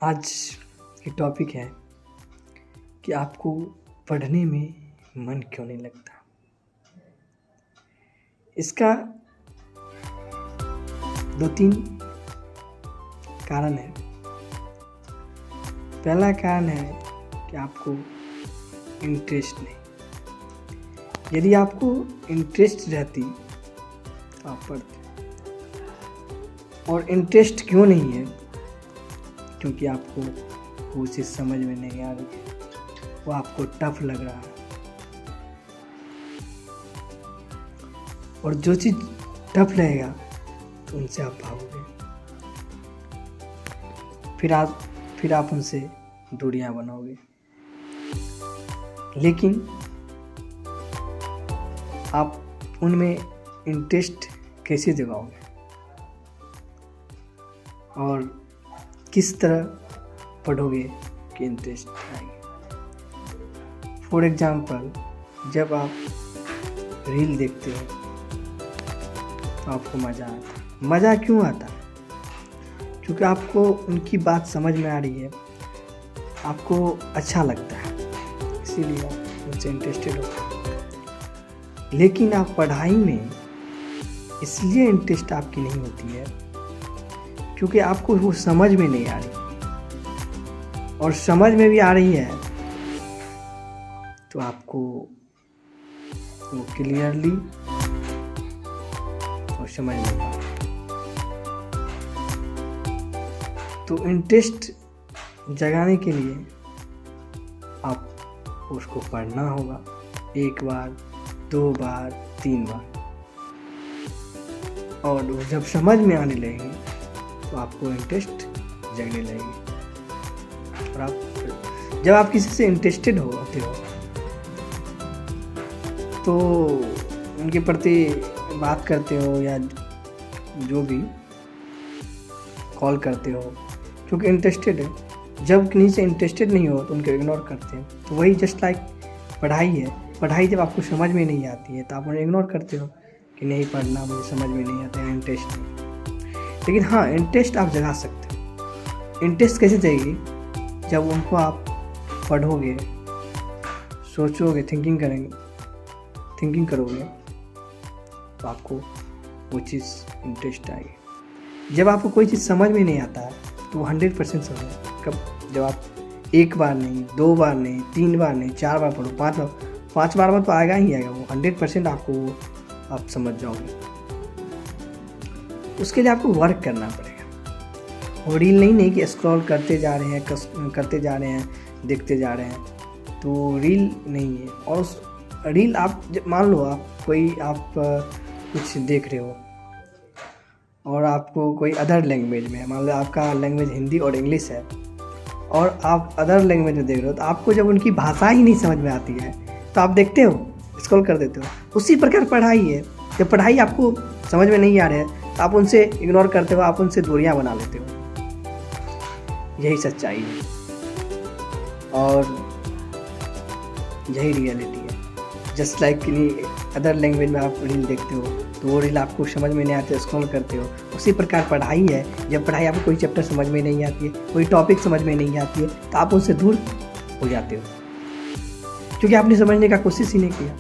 आज की टॉपिक है कि आपको पढ़ने में मन क्यों नहीं लगता। इसका 2-3 कारण है। पहला कारण है कि आपको इंटरेस्ट नहीं। यदि आपको इंटरेस्ट रहती तो आप पढ़ते, और इंटरेस्ट क्यों नहीं है? क्योंकि आपको वो चीज़ समझ में नहीं आ रही है, वो आपको टफ लग रहा है। और जो चीज़ टफ लगेगा तो उनसे आप भागोगे, फिर आप उनसे दूरियां बनाओगे। लेकिन आप उनमें इंटरेस्ट कैसे जगाओगे और किस तरह पढ़ोगे कि इंटरेस्ट आएगी। फॉर एग्जाम्पल, जब आप रील देखते हो तो आपको मज़ा आता है। मज़ा क्यों आता है? क्योंकि आपको उनकी बात समझ में आ रही है, आपको अच्छा लगता है, इसीलिए आप उनसे इंटरेस्टेड हो। लेकिन आप पढ़ाई में इसलिए इंटरेस्ट आपकी नहीं होती है क्योंकि आपको वो समझ में नहीं आ रही, और समझ में भी आ रही है तो आपको वो क्लियरली और समझ नहीं आ रही। तो इंटरेस्ट जगाने के लिए आप उसको पढ़ना होगा 1 बार, 2 बार, 3 बार, और वो जब समझ में आने लगेगी तो आपको इंटरेस्ट जगने लगेगी। और जब आप किसी से इंटरेस्टेड होते हो तो उनके प्रति बात करते हो या जो भी कॉल करते हो, क्योंकि इंटरेस्टेड है। जब किसी से इंटरेस्टेड नहीं हो तो उनको इग्नोर करते हैं। तो वही जस्ट लाइक पढ़ाई है। पढ़ाई जब आपको समझ में नहीं आती है तो आप उन्हें इग्नोर करते हो कि नहीं पढ़ना, मुझे समझ में नहीं आता है, इंटरेस्ट नहीं। लेकिन हाँ, इंटरेस्ट आप जगा सकते हो। इंटरेस्ट कैसे जाएगी? जब उनको आप पढ़ोगे, सोचोगे, थिंकिंग करोगे तो आपको वो चीज़ इंटरेस्ट आएगी। जब आपको कोई चीज़ समझ में नहीं आता है तो वो 100% समझ। कब? जब आप 1 बार नहीं, 2 बार नहीं, 3 बार नहीं, 4 बार पढ़ो, 5 बार में तो आएगा ही आएगा। वो 100% आपको वो आप समझ जाओगे। उसके लिए आपको वर्क करना पड़ेगा। और रील नहीं कि स्क्रॉल करते जा रहे हैं, देखते जा रहे हैं, तो रील नहीं है। और उस रील आप मान लो आप कुछ देख रहे हो और आपको कोई अदर लैंग्वेज में, मान लो आपका लैंग्वेज हिंदी और इंग्लिश है और आप अदर लैंग्वेज में देख रहे हो, तो आपको जब उनकी भाषा ही नहीं समझ में आती है तो आप देखते हो, स्क्रॉल कर देते हो। उसी प्रकार पढ़ाई है। जब पढ़ाई आपको समझ में नहीं आ रहा है तो आप उनसे इग्नोर करते हो, आप उनसे दूरियां बना लेते हो। यही सच्चाई है और यही रियलिटी है। जस्ट लाइक अदर लैंग्वेज में आप रील देखते हो तो वो रील आपको समझ में नहीं आती, स्क्रॉल करते हो। उसी प्रकार पढ़ाई है। जब पढ़ाई आपको कोई चैप्टर समझ में नहीं आती है, कोई टॉपिक समझ में नहीं आती है, तो आप उनसे दूर हो जाते हो क्योंकि आपने समझने का कोशिश ही नहीं किया।